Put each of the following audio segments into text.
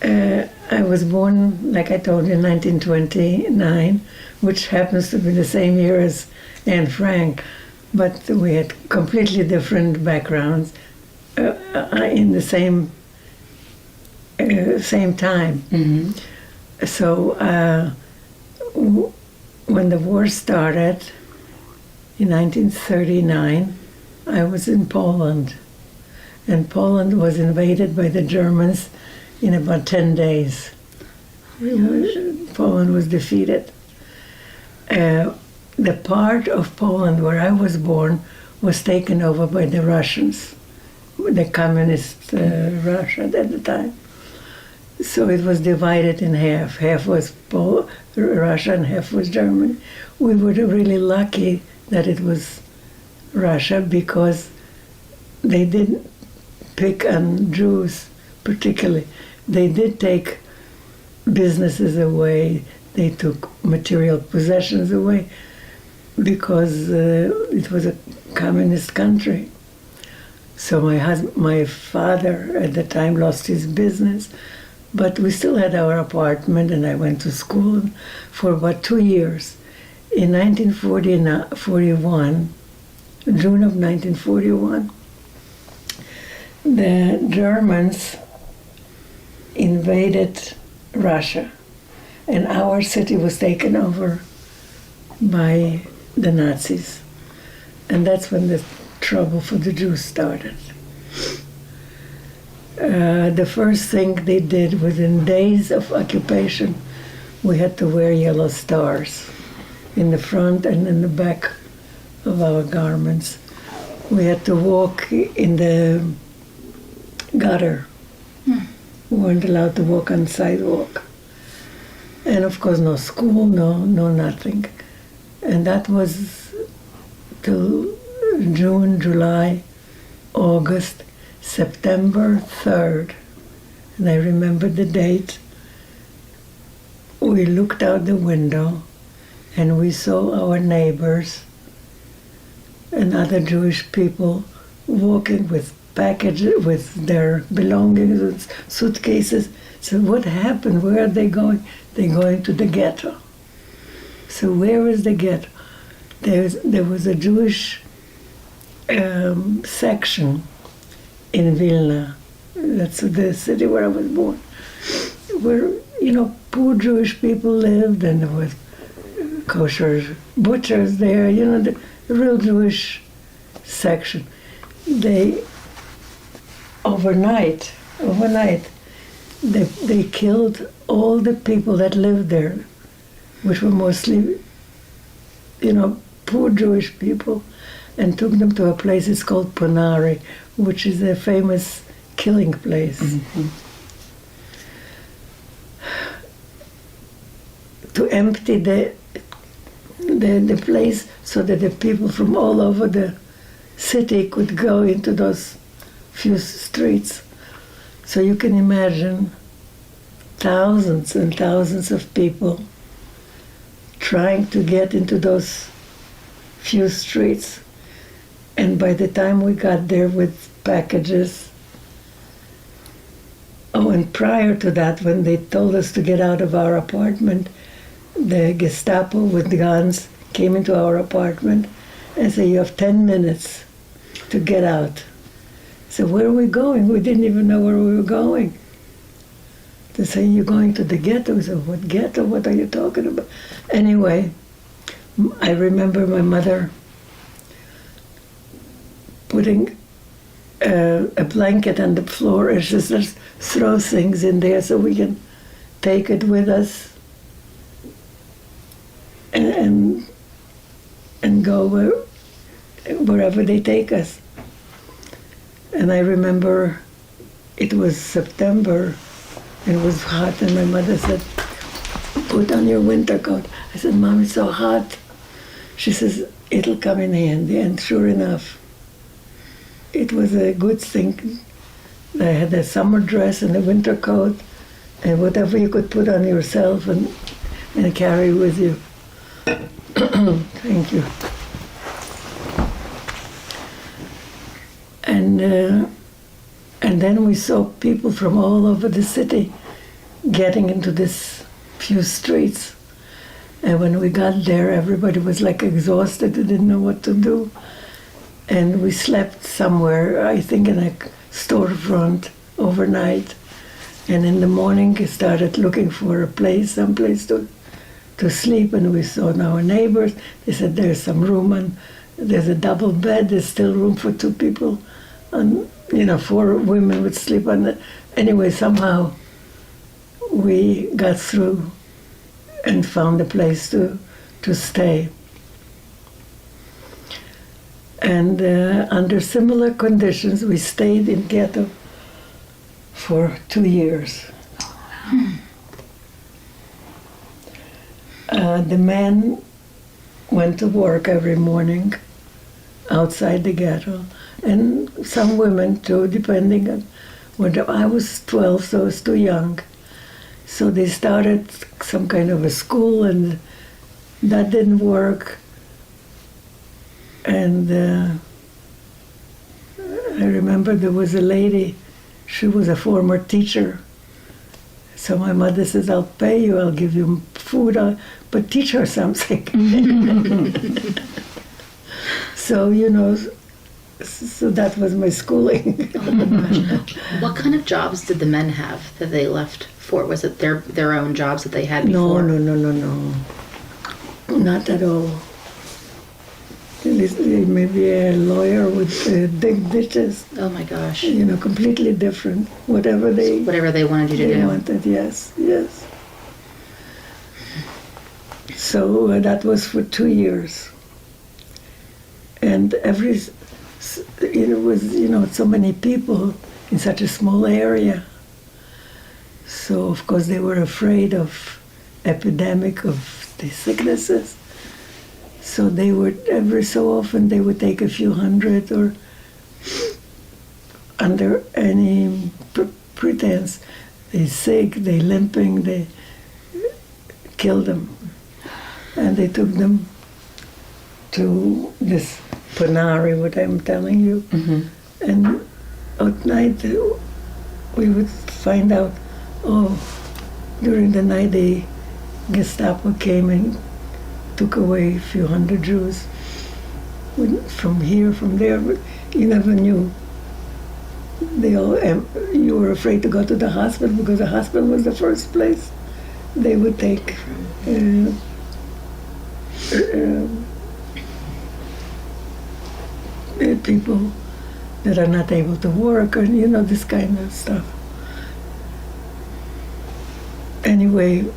I was born, like I told you, in 1929, which happens to be the same year as Anne Frank, but we had completely different backgrounds in the same time. Mm-hmm. So when the war started in 1939, I was in Poland, and Poland was invaded by the Germans in about 10 days. Poland was defeated. The part of Poland where I was born was taken over by the Russians, the communist Russia at the time. So it was divided in half. Half was Russia and half was Germany. We were really lucky that it was Russia because they didn't pick on Jews particularly. They did take businesses away. They took material possessions away because it was a communist country. So my father at the time lost his business, but we still had our apartment, and I went to school for about 2 years. In 1941, June of 1941, the Germans invaded Russia, and our city was taken over by the Nazis. And that's when the trouble for the Jews started. The first thing they did, within days of occupation, we had to wear yellow stars in the front and in the back of our garments. We had to walk in the gutter. We weren't allowed to walk on the sidewalk. And of course, no school, no nothing. And that was till June, July, August, September 3rd. And I remember the date. We looked out the window and we saw our neighbors and other Jewish people walking with packages, with their belongings, with suitcases. So what happened? Where are they going? They're going to the ghetto. So where is the ghetto? There was a Jewish section in Vilna. That's the city where I was born, where, poor Jewish people lived, and there was kosher butchers there, the real Jewish section. They, overnight, they killed all the people that lived there, which were mostly, poor Jewish people, and took them to a place, it's called Ponari, which is a famous killing place. Mm-hmm. To empty the place so that the people from all over the city could go into those few streets. So you can imagine thousands and thousands of people trying to get into those few streets. And by the time we got there with packages, and prior to that, when they told us to get out of our apartment, the Gestapo with guns came into our apartment and said, "You have 10 minutes to get out." So where are we going? We didn't even know where we were going. They say, "You're going to the ghetto." We said, "What ghetto? What are you talking about?" Anyway, I remember my mother putting a blanket on the floor and she says, "Throw things in there so we can take it with us and go wherever they take us." And I remember it was September, and it was hot, and my mother said, "Put on your winter coat." I said, "Mom, it's so hot." She says, "It'll come in handy," and sure enough, it was a good thing. I had a summer dress and a winter coat, and whatever you could put on yourself and carry with you. Thank you. And then we saw people from all over the city getting into this few streets. And when we got there, everybody was like exhausted. They didn't know what to do. And we slept somewhere, I think in a storefront overnight. And in the morning, we started looking for a place, someplace to sleep. And we saw our neighbors. They said, there's some room, and there's a double bed. There's still room for 2 people. And, 4 women would sleep on it. Anyway, somehow we got through and found a place to stay. And under similar conditions, we stayed in ghetto for 2 years. The man went to work every morning outside the ghetto, and some women too, depending on whether I was 12, so I was too young. So they started some kind of a school, and that didn't work. And I remember there was a lady, she was a former teacher. So my mother says, I'll pay you, I'll give you food, but teach her something. So, so that was my schooling. Oh my gosh. What kind of jobs did the men have that they left for? Was it their own jobs that they had before? No. Not at all. Maybe a lawyer would dig ditches. Oh my gosh. Completely different. Whatever they wanted you to do. They wanted, yes. So that was for 2 years. And it was, so many people in such a small area. So, of course, they were afraid of epidemic of the sicknesses. So they would, every so often, they would take a few hundred, or under any pretense, they sick, they limping, they killed them. And they took them to this Panari, what I'm telling you. Mm-hmm. And at night, we would find out, during the night, the Gestapo came and took away a few hundred Jews from here, from there, but you never knew. You were afraid to go to the hospital, because the hospital was the first place they would take people that are not able to work, or this kind of stuff. Anyway,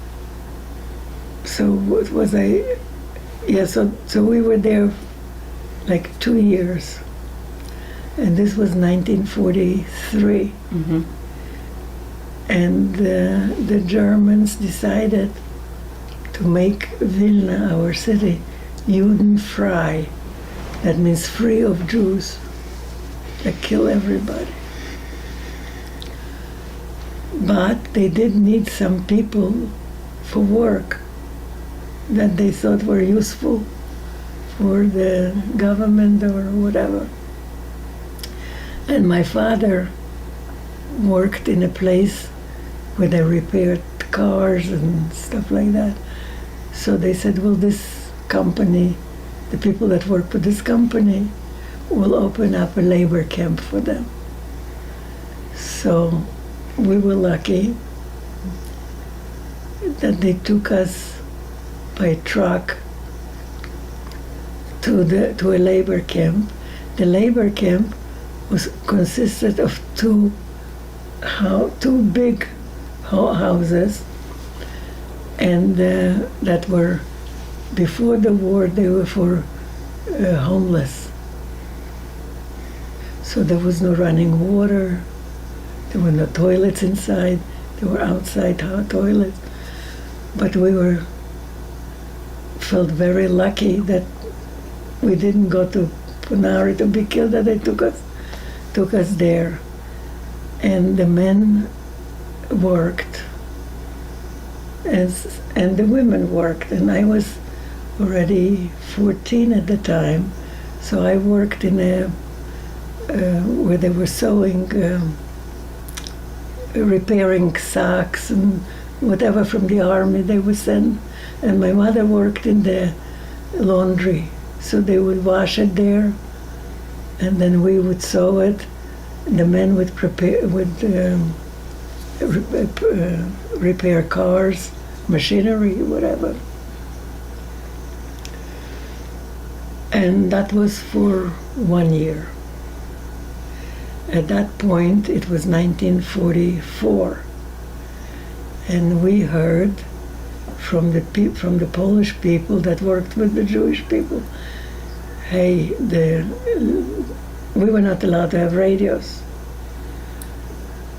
so what was I? Yeah, so we were there like 2 years, and this was 1943. Mm-hmm. And the Germans decided to make Vilna, our city, Judenfrei. That means free of Jews. They kill everybody. But they did need some people for work that they thought were useful for the government or whatever. And my father worked in a place where they repaired cars and stuff like that. So they said, well, this company, the people that work for this company, will open up a labor camp for them. So we were lucky that they took us by truck to a labor camp. The labor camp consisted of two big houses, and that were, before the war, they were for homeless. So there was no running water, there were no toilets inside, there were outside toilets. But we felt very lucky that we didn't go to Punari to be killed, that they took us there. And the men worked, and the women worked, and I was already 14 at the time, so I worked in where they were sewing repairing socks and whatever from the army they would send. And my mother worked in the laundry, so they would wash it there, and then we would sew it. The men would repair cars, machinery, whatever. And that was for 1 year. At that point, it was 1944, and we heard from the Polish people that worked with the Jewish people, hey, we were not allowed to have radios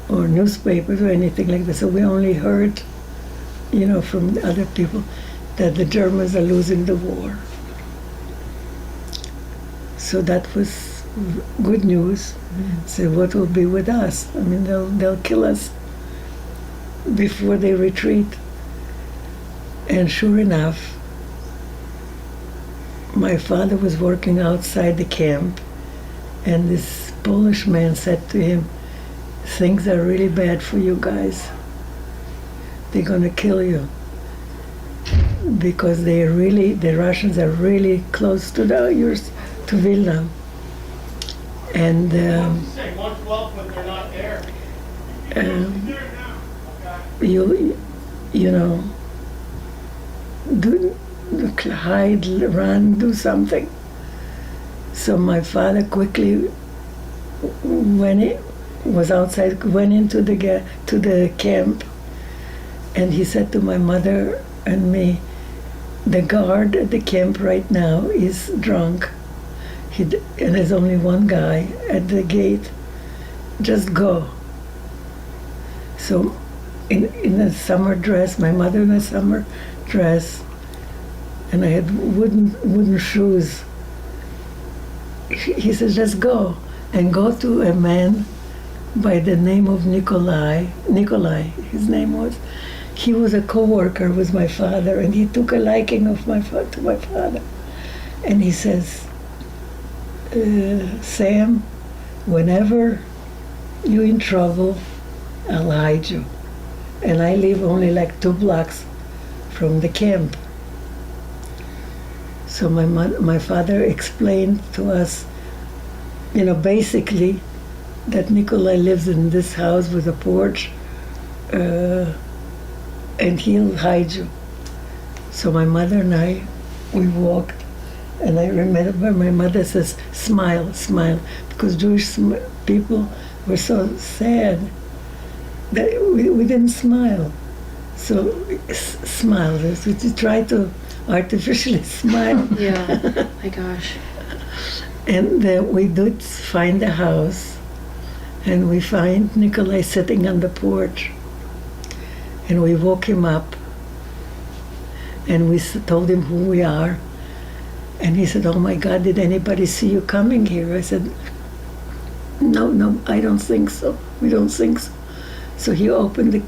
or newspapers or anything like that, so we only heard, from the other people that the Germans are losing the war. So that was good news. So what will be with us? I mean, they'll kill us before they retreat. And sure enough, my father was working outside the camp, and this Polish man said to him, things are really bad for you guys. They're gonna kill you. Because the Russians are really close to to Vilna. And hide, run, do something. So my father quickly, when he was outside, went into to the camp, and he said to my mother and me, the guard at the camp right now is drunk, and there's only one guy at the gate. Just go. So in a summer dress, my mother in a summer dress, and I had wooden shoes. He says, just go, and go to a man by the name of Nikolai, his name was. He was a co-worker with my father, and he took a liking to my father. And he says, Sam, whenever you're in trouble, I'll hide you. And I live only like 2 blocks from the camp. So my father explained to us, basically, that Nikolai lives in this house with a porch, and he'll hide you. So my mother and I, we walked, and I remember my mother says, smile, smile, because Jewish people were so sad that we didn't smile. So smile, we try to artificially smile. Yeah, my gosh. And we did find the house, and we find Nikolai sitting on the porch. And we woke him up, and we told him who we are. And he said, oh my God, did anybody see you coming here? I said, no, I don't think so. We don't think so. So he opened the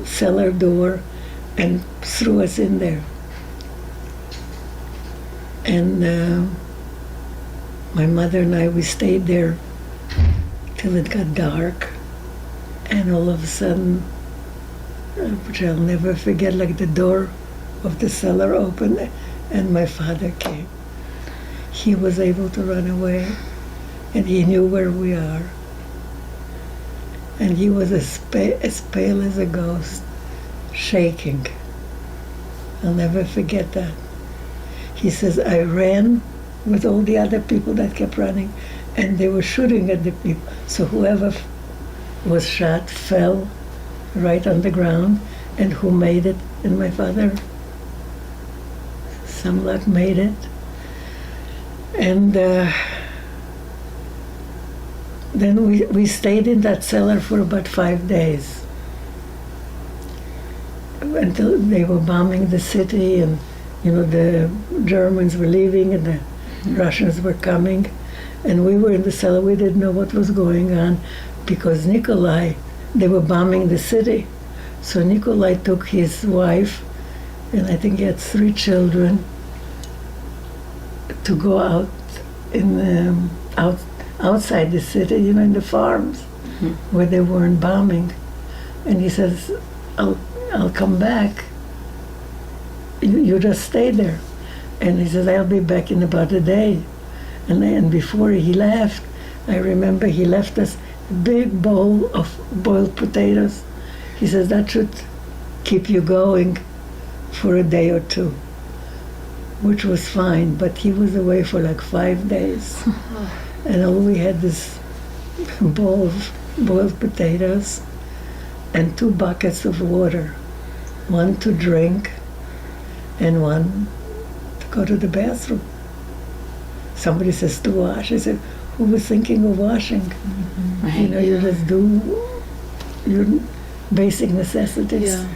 cellar door and threw us in there. And my mother and I, we stayed there till it got dark. And all of a sudden, which I'll never forget, like the door of the cellar opened and my father came. He was able to run away, and he knew where we are. And he was as pale as a ghost, shaking. I'll never forget that. He says, I ran with all the other people that kept running, and they were shooting at the people. So whoever was shot fell right on the ground, and who made it? And my father, some luck, made it. And then we stayed in that cellar for about 5 days, until they were bombing the city, and the Germans were leaving and the Russians were coming, and we were in the cellar. We didn't know what was going on, because Nikolai, they were bombing the city. So Nikolai took his wife, and I think he had 3 children, to go out outside the city, in the farms. where they weren't bombing. And he says, I'll come back. You just stay there. And he says, I'll be back in about a day. And before he left, I remember he left us a big bowl of boiled potatoes. He says, that should keep you going for a day or two, which was fine. But he was away for like 5 days. And all we had this bowl of boiled potatoes and 2 buckets of water, one to drink and one to go to the bathroom. Somebody says to wash. I said, who was thinking of washing? Right. You know, you just do your basic necessities. Yeah.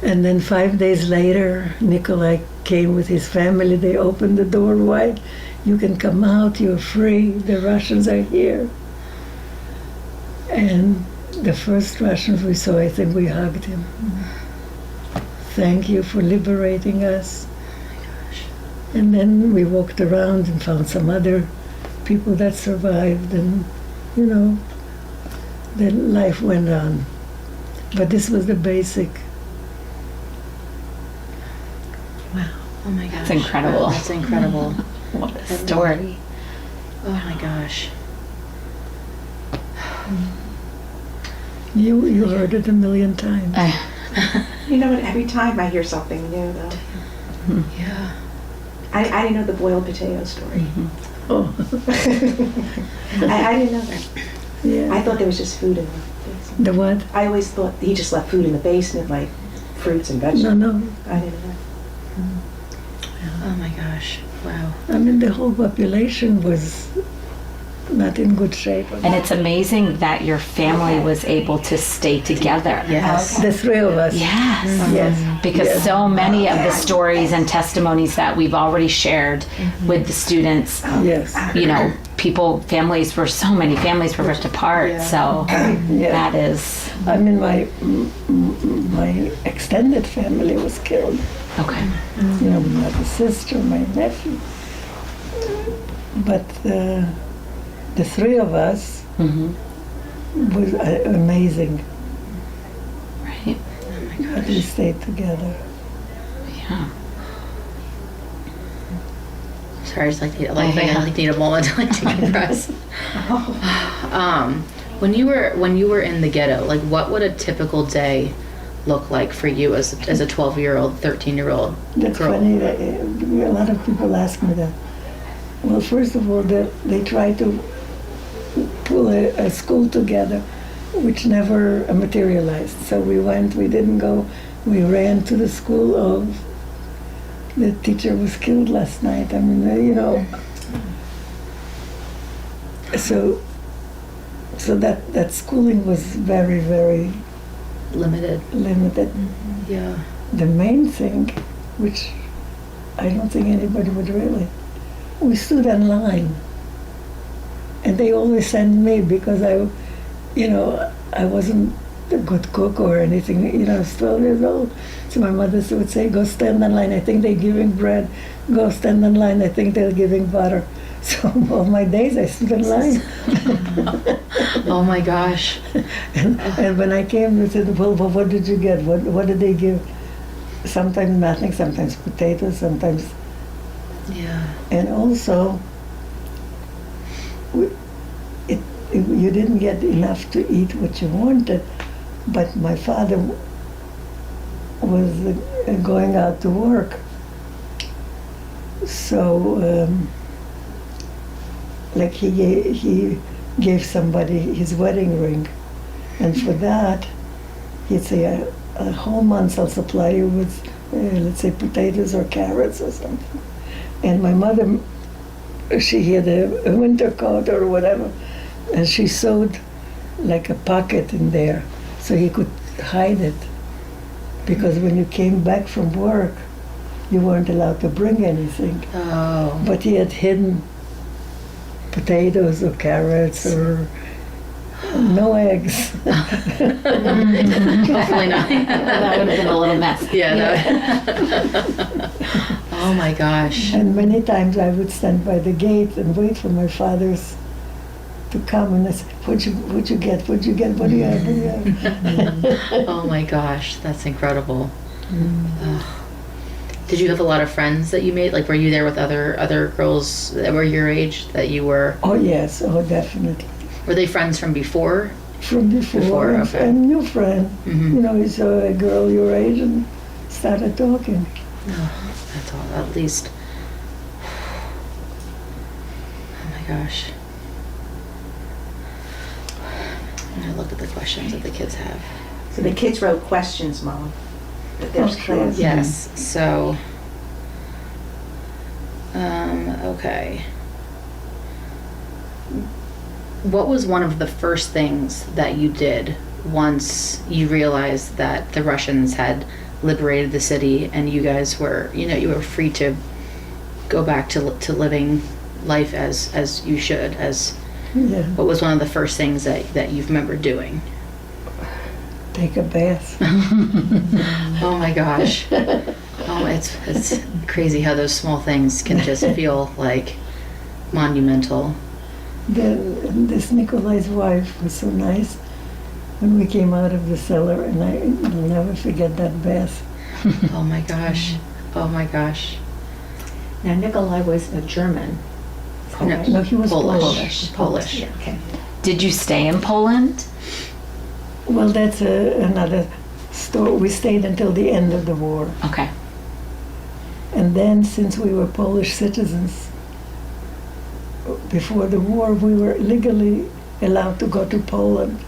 And then 5 days later, Nikolai came with his family. They opened the door wide. You can come out, you're free. The Russians are here. And the first Russians we saw, I think we hugged him. Thank you for liberating us. And then we walked around and found some other people that survived, and, you know, then life went on. But this was the basic. Wow. Oh my gosh. That's incredible. Wow, that's incredible. What a story. Oh my gosh. You heard it a million times. You know what? Every time I hear something new, though. Yeah. I didn't know the boiled potato story. Oh, I didn't know that. yeah. I thought there was just food in the basement. The what? I always thought he just left food in the basement, like fruits and vegetables. No. I didn't know. Oh my gosh. Wow. I mean, the whole population was not in good shape. And it's amazing that your family was able to stay together. Yes. The 3 of us. Yes. Yes. Because Yes. so many of the stories and testimonies that we've already shared with the students, Yes. you know, so many families were ripped apart. Yeah. So Yeah. that is, I mean, my extended family was killed. okay. You know, my sister, my nephew. But the 3 of us Mm-hmm. was amazing. Right. That we stayed together. Yeah. Sorry, I just like need a moment to like decompress. When you were in the ghetto, like what would a typical day look like for you as a 12-year-old, 13-year-old That's girl? funny. That, a lot of people ask me that. Well, first of all, they try to pull a school together, which never materialized. So we didn't go. We ran to the school of, the teacher was killed last night. I mean, you know. So that schooling was very, very Limited. limited. Yeah. The main thing, which I don't think anybody would really, we stood in line. And they always sent me because I wasn't a good cook or anything. You know, I was 12 years old. So my mother would say, go stand in line. I think they're giving bread. Go stand in line. I think they're giving butter. So all my days I stood in line. Oh my gosh. And when I came, they said, well, what did you get? What did they give? Sometimes nothing, sometimes potatoes, sometimes. Yeah. And also, you didn't get enough to eat what you wanted, but my father was going out to work. So, like he gave somebody his wedding ring, and for that, he'd say, a whole month I'll supply you with, let's say, potatoes or carrots or something. And my mother, she had a winter coat or whatever, and she sewed like a pocket in there so he could hide it. Because when you came back from work, you weren't allowed to bring anything. Oh. But he had hidden potatoes or carrots or no eggs. Hopefully not. That would have been a little mess. Yeah. Oh my gosh. And many times I would stand by the gate and wait for my father's to come and I said, what'd you get? What'd you get? What do you have? What do you have? Oh my gosh, that's incredible. Ugh. Did you have a lot of friends that you made? Like, were you there with other girls that were your age that you were? Oh yes, oh definitely. Were they friends from before? From before, Okay. and new friend. Mhm. You know, he saw a girl your age and started talking. Oh, that's all. At least. Oh my gosh. I'm gonna look at the questions that the kids have. So the kids wrote questions, Mom. That there's Of course. class. Yes. So. Okay. What was one of the first things that you did once you realized that the Russians had liberated the city and you guys were, you were free to go back to living life as you should? Yeah, What was one of the first things that you remember doing? take a bath. Oh my gosh. Oh, it's crazy how those small things can just feel like monumental. Then this Nikolai's wife was so nice when we came out of the cellar, and I'll never forget that bath. Oh my gosh. Oh my gosh. Now, Nikolai was a German. No, No, he was Polish. Polish. Yeah, okay. Did you stay in Poland? Well, that's another story. We stayed until the end of the war. Okay. And then, since we were Polish citizens, before the war, we were legally allowed to go to Poland.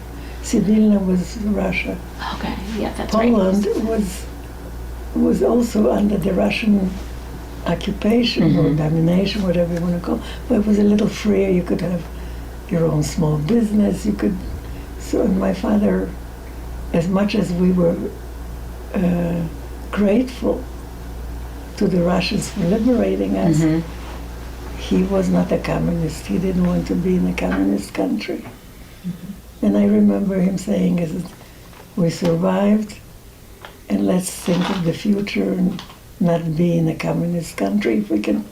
Sibilna was Russia. Okay. Yeah, that's Poland right. was also under the Russian occupation or Mhm. domination, whatever you want to call it. But it was a little freer. You could have your own small business. You could. So, and my father, as much as we were grateful to the Russians for liberating us, Mhm. he was not a communist. He didn't want to be in a communist country. And I remember him saying, we survived, and let's think of the future and not be in a communist country if we can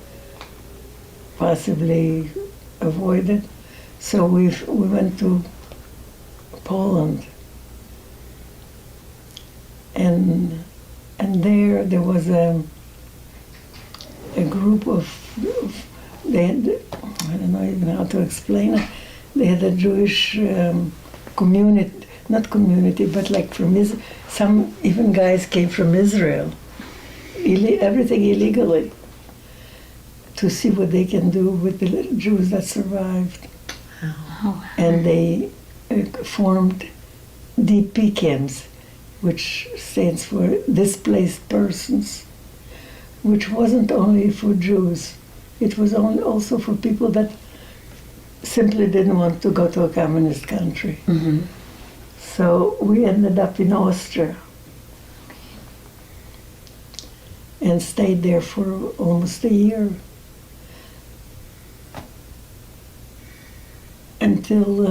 possibly avoid it. So we went to Poland. And there was a group of they had, I don't know even how to explain it. They had a Jewish community, not community, but like some even guys came from Israel, everything illegally, to see what they can do with the Jews that survived. Oh, And they formed DP camps, which stands for Displaced Persons, which wasn't only for Jews. It was also for people that simply didn't want to go to a communist country. Mhm. So we ended up in Austria and stayed there for almost a year. Until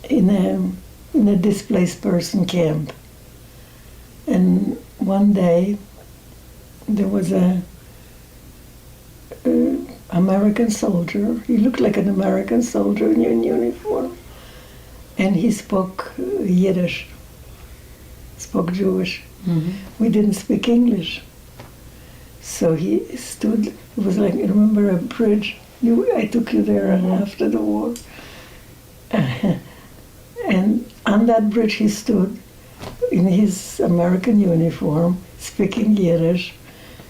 in a displaced person camp. And one day there was a American soldier. He looked like an American soldier in uniform, and he spoke Yiddish, spoke Jewish. Mhm. We didn't speak English, so he stood. It was like, you remember a bridge? I took you there after the war. And on that bridge he stood in his American uniform, speaking Yiddish.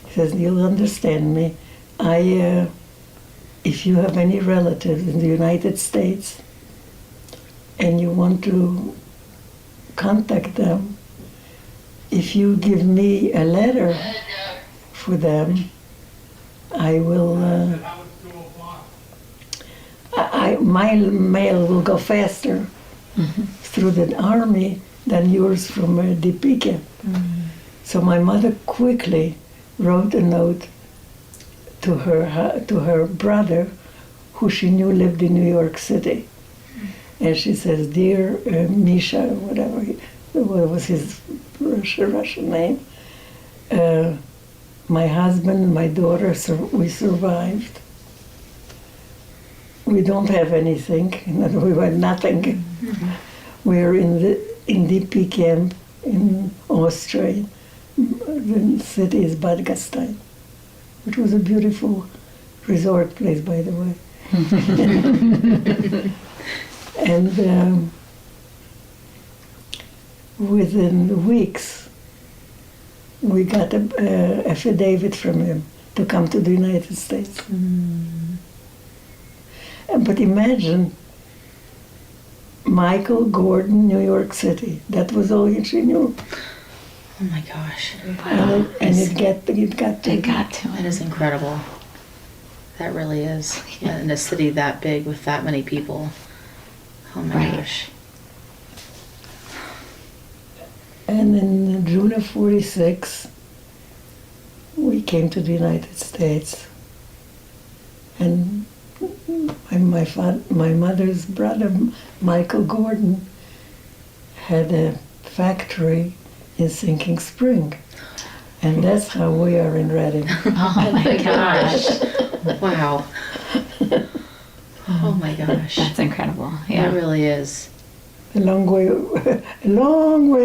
He says, "You'll understand me. If you have any relatives in the United States and you want to contact them, if you give me a letter for them, I will, my mail will go faster through the army than yours from DP camp." So my mother quickly wrote a note to her brother, who she knew lived in New York City. And she says, "Dear Misha," whatever, what was his Russian name, my husband and my daughter, we survived. we don't have anything. We were nothing. We're in the DP camp in Austria. The city is Bad Gastein, which was a beautiful resort place, by the way. And within weeks, we got an affidavit from him to come to the United States. But imagine Michael Gordon, New York City. That was all she knew. Oh my gosh. And it got to It got to That him. is incredible. That really is. In a city that big with that many people. Oh my Right. gosh. And in June of '46, we came to the United States. And my mother's brother, Michael Gordon, had a factory in Sinking Spring. And that's how we are in Reading. Oh my gosh. Wow. Oh my gosh. That's incredible. It Yeah. really is. A long way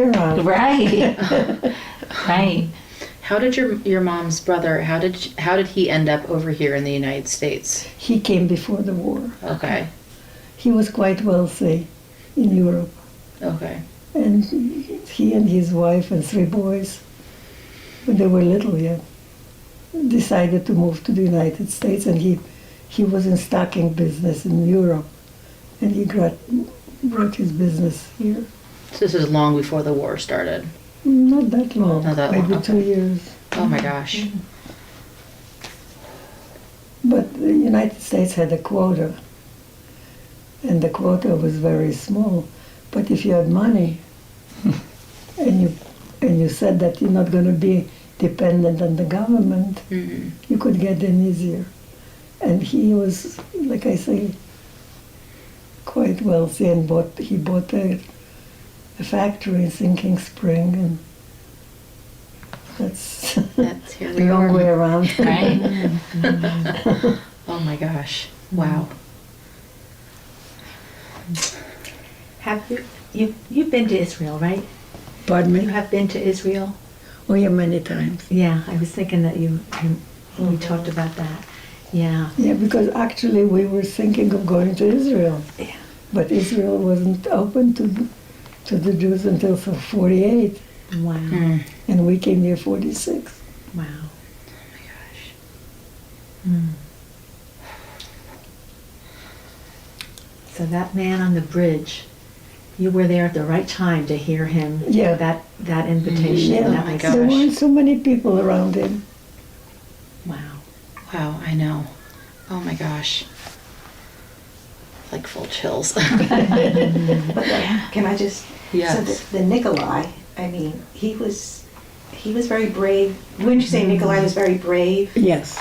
around. Right. Right. How did your mom's brother, how did he end up over here in the United States? He came before the war. Okay. He was quite wealthy in Europe. Okay. And he and his wife and 3 boys, when they were little yet, decided to move to the United States. And he was in stocking business in Europe. And he brought his business here. So this is long before the war started. Not that long, Not that maybe long, 2 years. Oh my gosh. But the United States had a quota, and the quota was very small. But if you had money, and you said that you're not going to be dependent on the government, Mhm. you could get in easier. And he was, like I say, quite wealthy, and he bought a factory in Sinking Spring, and that's That's here a we long are. way around. Right. Oh my gosh. Wow. Have you've been to Israel, right? Pardon You me? have been to Israel? Oh, yeah, many times. Yeah, I was thinking that we talked about that. Yeah. Yeah, because actually we were thinking of going to Israel. Yeah. But Israel wasn't open to the Jews until 48, Wow. Mm. and we came here 46. Wow. Oh my gosh. So that man on the bridge, you were there at the right time to hear him. Yeah. That invitation. Yeah, That my was, gosh. there weren't so many people around him. wow. Wow, I know. Oh my gosh. Like full chills. But can I just? Yes. So the Nikolai, I mean, he was very brave. Wouldn't you say Nikolai was very brave Yes.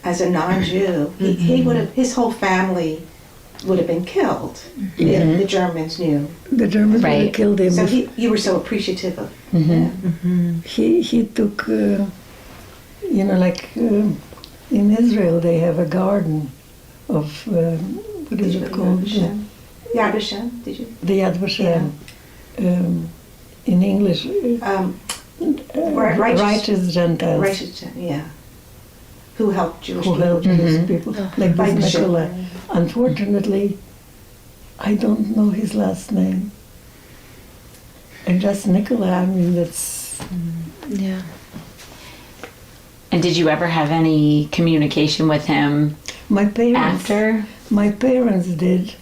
as a non-Jew? He would have. His whole family would have been killed if the Germans knew. The Germans would have Right. killed him. So if- you were so appreciative of him. he took, like in Israel they have a garden of, what is it called? Yad Vashem, did you? The Yad Vashem. In English, Righteous- righteous Gentiles. Righteous, yeah. Who helped Jewish Who people. helped Jewish people, like By this mission. Nicola. Unfortunately, I don't know his last name. And just Nicola, I mean, that's, Yeah. And did you ever have any communication with him my parents. after? My parents did,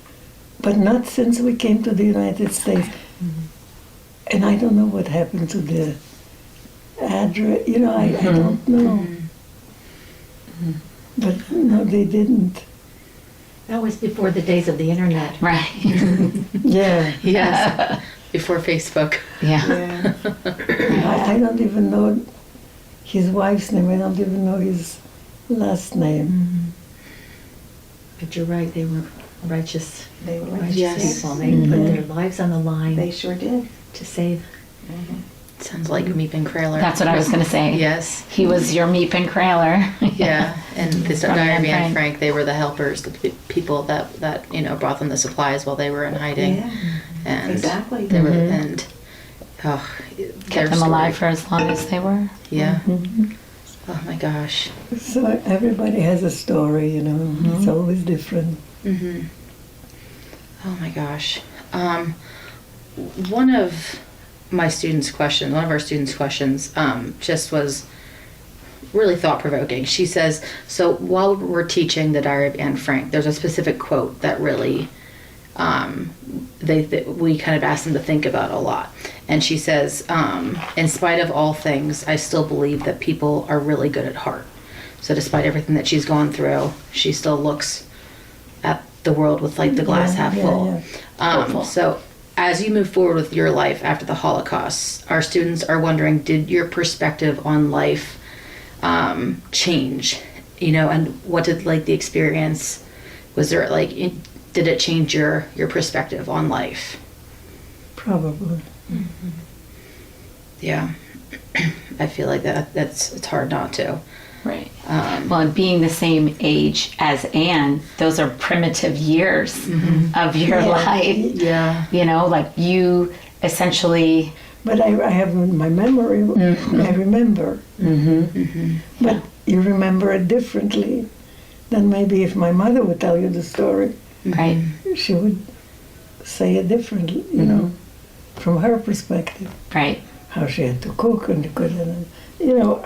but not since we came to the United States. And I don't know what happened to the address, I don't know. But no, they didn't. That was before the days of the internet. Right. Yeah. Yes. Before Facebook. Yeah. Yeah. I don't even know his wife's name. I don't even know his last name. But you're right, they were righteous, They were righteous Yes. people. They put their lives on the line They sure did. to save. Sounds like Meep and Krahler. That's what I was going to say. Yes. He was your Meep and Krahler. Yeah, and the From Diary of Anne Anne Frank. Frank, they were the helpers, the people that brought them the supplies while they were in hiding. Yeah, And exactly. they were and Kept them alive for as long as they were. Yeah. Oh my gosh. So everybody has a story, you know. It's always different. Mm-hmm. Oh my gosh. One of our students' questions, just was really thought-provoking. She says, so while we're teaching the Diary of Anne Frank, there's a specific quote that really we kind of asked them to think about a lot. And she says, in spite of all things, I still believe that people are really good at heart. So despite everything that she's gone through, she still looks at the world with like the glass half full. So as you move forward with your life after the Holocaust, our students are wondering, did your perspective on life change? And what did like the experience, was there like, did it change your perspective on life? Probably. Yeah. I feel like it's hard not to. Right. Well, and being the same age as Anne, those are primitive years of your life. Yeah. Like you essentially. But I have in my memory, I remember. But you remember it differently than maybe if my mother would tell you the story. Right. She would say it differently, you know, from her perspective. Right. How she had to cook and couldn't, Yeah.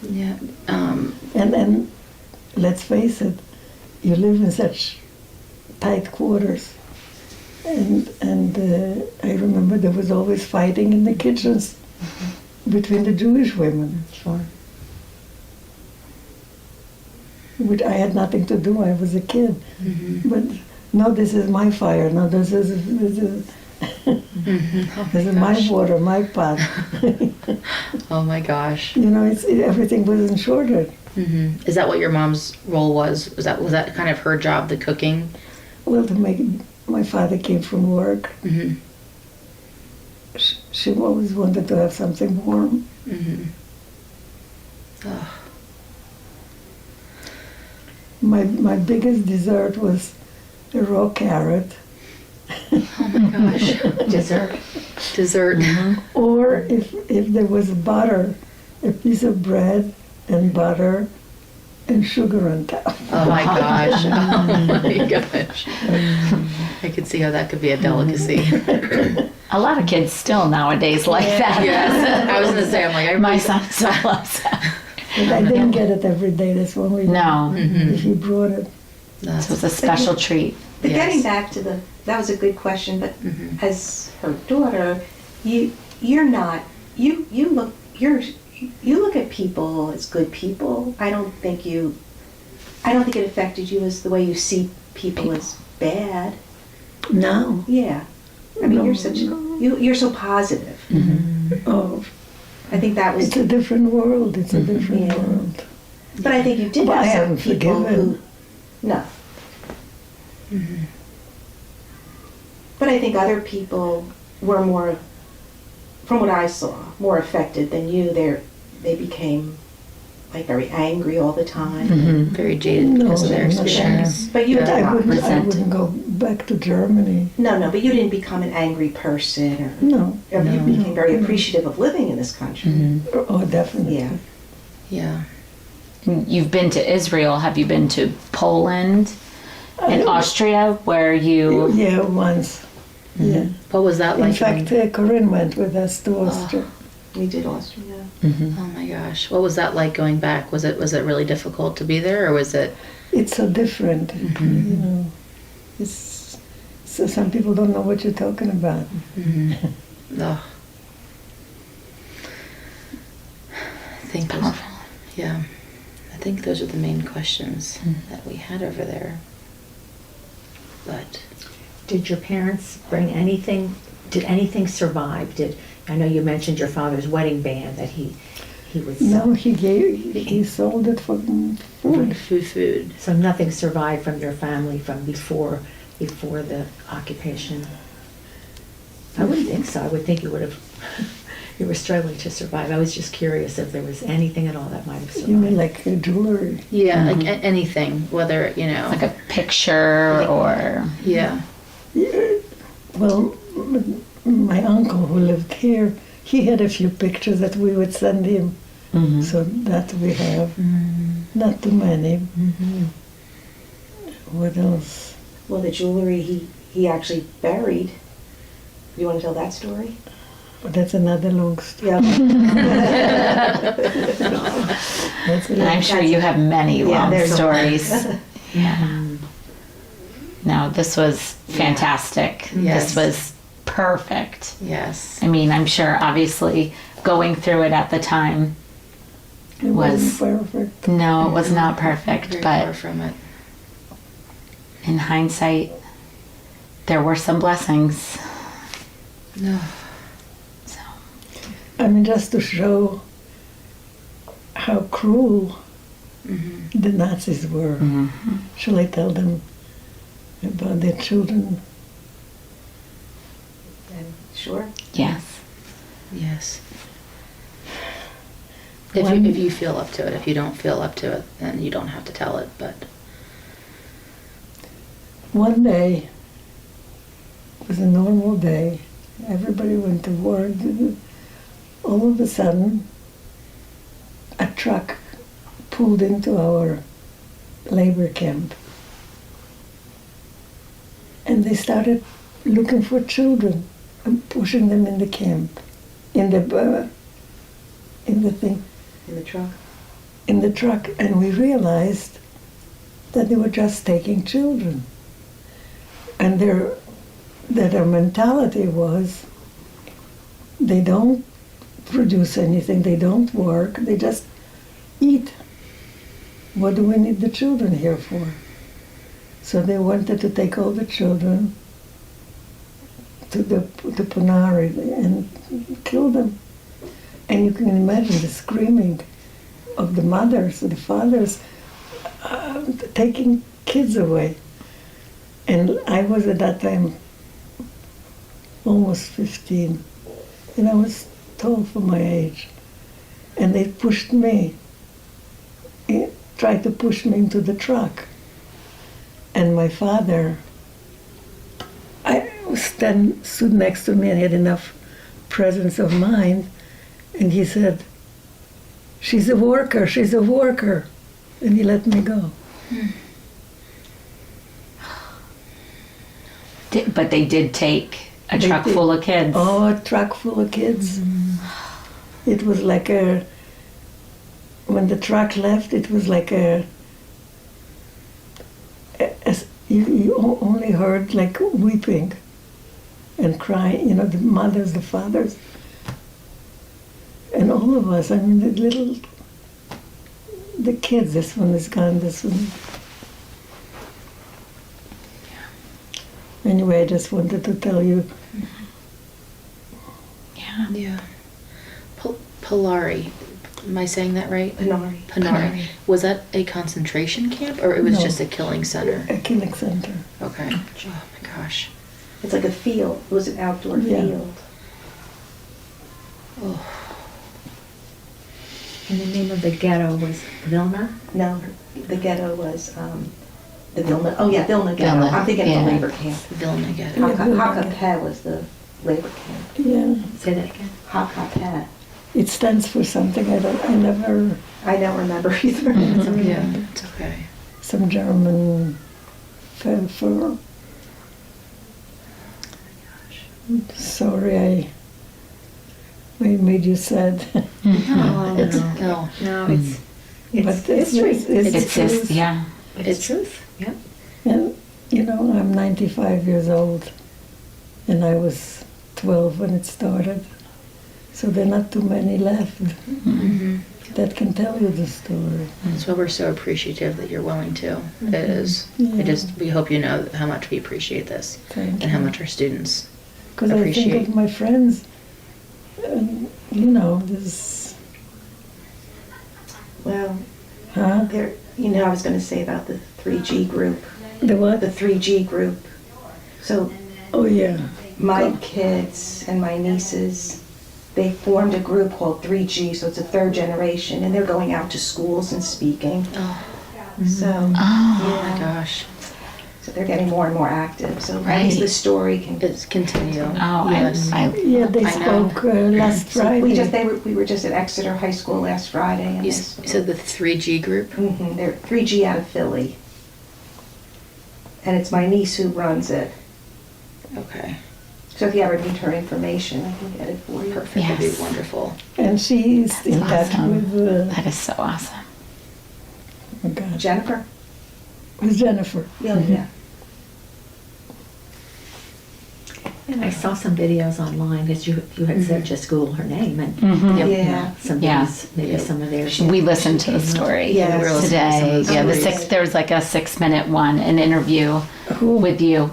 Yeah. And let's face it, you live in such tight quarters. And I remember there was always fighting in the kitchens between the Jewish women. Sure. Which I had nothing to do. I was a kid. But no, this is my fire. No, this is this is my water, my pot. Oh my gosh. Everything was shorted. Is that what your mom's role was? Was that kind of her job, the cooking? Well, my father came from work. She always wanted to have something warm. Oh. My biggest dessert was a raw carrot. Oh my gosh. Dessert. Or if there was butter, a piece of bread and butter and sugar on top. Oh my gosh. Oh my gosh. I could see how that could be a delicacy. A lot of kids still nowadays like that. Yes. I was going to say, I'm like, My son still loves that. But I didn't get it every day. That's when we. No. If he brought it. This was a special treat. But Yes. getting back to that was a good question, but as her daughter, you look at people as good people. I don't think it affected you as the way you see people as bad. No. Yeah. I mean, No, you're so positive. Oh, I think that was. it's a different world. It's a different Yeah. world. But I think you did Well, I have some haven't people who. forgiven. No. But I think other people were more, from what I saw, more affected than you. They became like very angry all the time. very jaded because of their No, not experience. But you But I didn't. wouldn't go back to Germany. No, but you didn't become an angry person, No. or you became very appreciative of living in this country. Oh, definitely. Yeah. Yeah. You've been to Israel. Have you been to Poland and Austria where you... Yeah, once. Yeah. What was that In like? fact, Corinne went with us to Austria. We did Austria. Oh my gosh. What was that like going back? Was it really difficult to be there, or was it? It's so different, you know. It's so some people don't know what you're talking about. Oh. I think powerful. yeah. I think those are the main questions that we had over there. But Did your parents bring anything? Did anything survive? I know you mentioned your father's wedding band that he was. No, he sold it for food. food. So nothing survived from your family from before the occupation. I wouldn't think so. I would think you would have, you were struggling to survive. I was just curious if there was anything at all that might have survived. You mean like jewelry? Yeah, like anything, whether, you know. Like a picture or Yeah. Yeah. Well, my uncle who lived here, he had a few pictures that we would send him. Mhm. So that we have. Not too many. What else? Well, the jewelry he actually buried. You want to tell that story? But that's another long story. Yeah. That's a And I'm long sure you have many Yeah, long there's a lot. stories. Yeah. No, this was fantastic. Yes. This was perfect. Yes. I mean, I'm sure obviously going through it at the time, It was- wasn't perfect. no, it was not perfect, Very far but from it. in hindsight, there were some blessings. No. So, I mean, just to show how cruel the Nazis were. Shall I tell them about their children? Sure. yes. Yes. One- If you feel up to it. If you don't feel up to it, then you don't have to tell it. But One day, it was a normal day, everybody went to work. All of a sudden, a truck pulled into our labor camp. And they started looking for children and pushing them in the camp, in the thing, In the truck. in the truck. And we realized that they were just taking children. And their mentality was, they don't produce anything, they don't work, they just eat. What do we need the children here for? So they wanted to take all the children to Punari and kill them. And you can imagine the screaming of the mothers, the fathers, taking kids away. And I was at that time almost 15, and I was tall for my age. And they pushed me, tried to push me into the truck. And my father, stood next to me and had enough presence of mind, and he said, she's a worker, she's a worker. And he let me go. But they did take a They truck did. full of kids. Oh, a truck full of kids. It was like when the truck left, it was like you only heard like weeping and crying, the mothers, the fathers, and all of us. I mean, the kids, this one is gone, this one. Anyway, I just wanted to tell you. Yeah. yeah. Polari. Am I saying that right? Panari. Panari. Was that a concentration camp, or it was No. just a killing center? A killing center. Okay. Oh my gosh. It's like a field. It was an outdoor Yeah. field. Oh. And the name of the ghetto was Vilna? No, the ghetto was the Vilna. Oh yeah, Vilna ghetto. Vilna, I'm thinking of yeah. the labor camp. Vilna ghetto. Yeah, Vilna. Hakapeh was the labor camp. Yeah, Say that again. Hakapeh. it stands for something I never. I don't remember either. Yeah, it's okay. Some German for. Sorry, I made you sad. Oh, It's no. no. No, it's But history. It's just, yeah. It's truth. Yep. And I'm 95 years old, and I was 12 when it started. So there are not too many left that can tell you the story. That's why we're so appreciative that you're willing to. It is. Yeah. We hope you know how much we appreciate this Thank and how you. much our students. Because I think appreciate. of my friends, and this, Well, huh? there. I was going to say about the 3G group. The what? The 3G group. So Oh yeah. my kids and my nieces, they formed a group called 3G, so it's a third generation, and they're going out to schools and speaking. Oh, So, Oh, my gosh. so they're getting more and more active. So at Right. least the story can. It's continue. oh, Yes. Yeah, they I know. spoke last So Friday. we were just at Exeter High School last Friday, and You said the 3G group? they're 3G out of Philly, and it's my niece who runs it. Okay. So if you ever need her information, I can get it for you. Perfect. That'd Yes. be wonderful. And she is in touch awesome. with, that is so awesome. oh God, Jennifer? with Jennifer. Yeah, yeah. And I saw some videos online, because you had said just Google her name, and Yeah. some Yeah. videos, maybe some of theirs. We listened to the story Yeah, we were listening to some today. of those Yeah, stories. there was like a 6-minute one, an interview with you.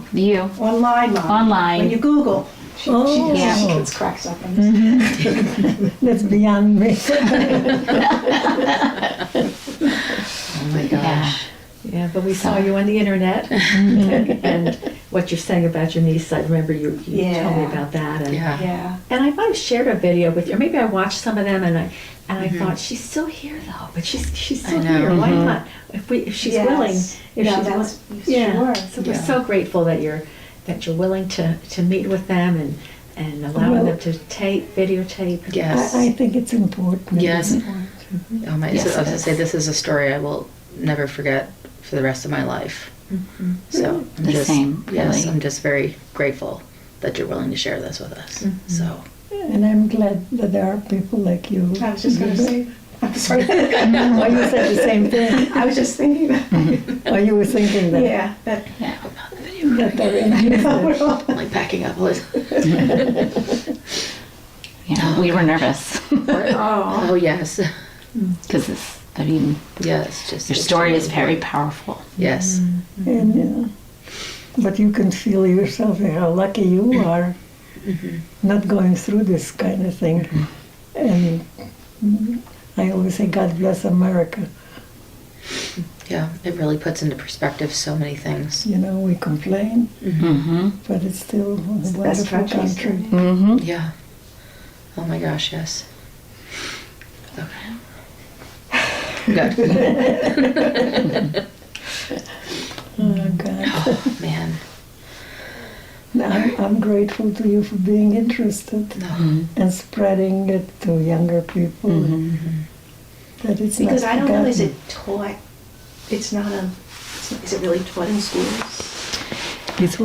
Online, Mom. Online. When you Google, she Yeah. gets cracks up on this. That's beyond me. Oh my gosh. Yeah, but we saw you on the internet, and what you're saying about your niece, I remember you told me Yeah. about that. And, Yeah. Yeah. and I might have shared a video with you, or maybe I watched some of them, and I thought, she's still here though, but she's still know. here. Why not? If she's Yes. willing, if Yeah, she's that's- yeah. sure. So we're Yeah. so grateful that you're willing to meet with them and allowing Well- them to videotape. Yes. I think it's important. Yes. It's Oh my, Yes, so I was it gonna say, this is a story I will never forget for the rest of my life. So I'm The just, same, yes, really. I'm just very grateful that you're willing to share this with us. So And I'm glad that there are people like you. I was just going to say, I'm sorry. Oh, you said the same thing. I was just thinking that. Oh, you were thinking that. Yeah, that. That they're interested. I'm like packing up. Yeah, we were nervous Oh. Oh yes, because I mean, yes. Just your story is very powerful. Yes. And, but you can feel yourself how lucky you are not going through this kind of thing. And I always say, God bless America. Yeah, it really puts into perspective so many things. You know, we complain, Mm-hmm. but it's still a the best wonderful country. country. Mm-hmm. Yeah. Oh my gosh, yes. Okay. Good. Oh, God. Oh man. I'm grateful to you for being interested No. and spreading it to younger people. That it's Because not I don't know, is forgotten. it taught? It's not is it really taught in schools? It's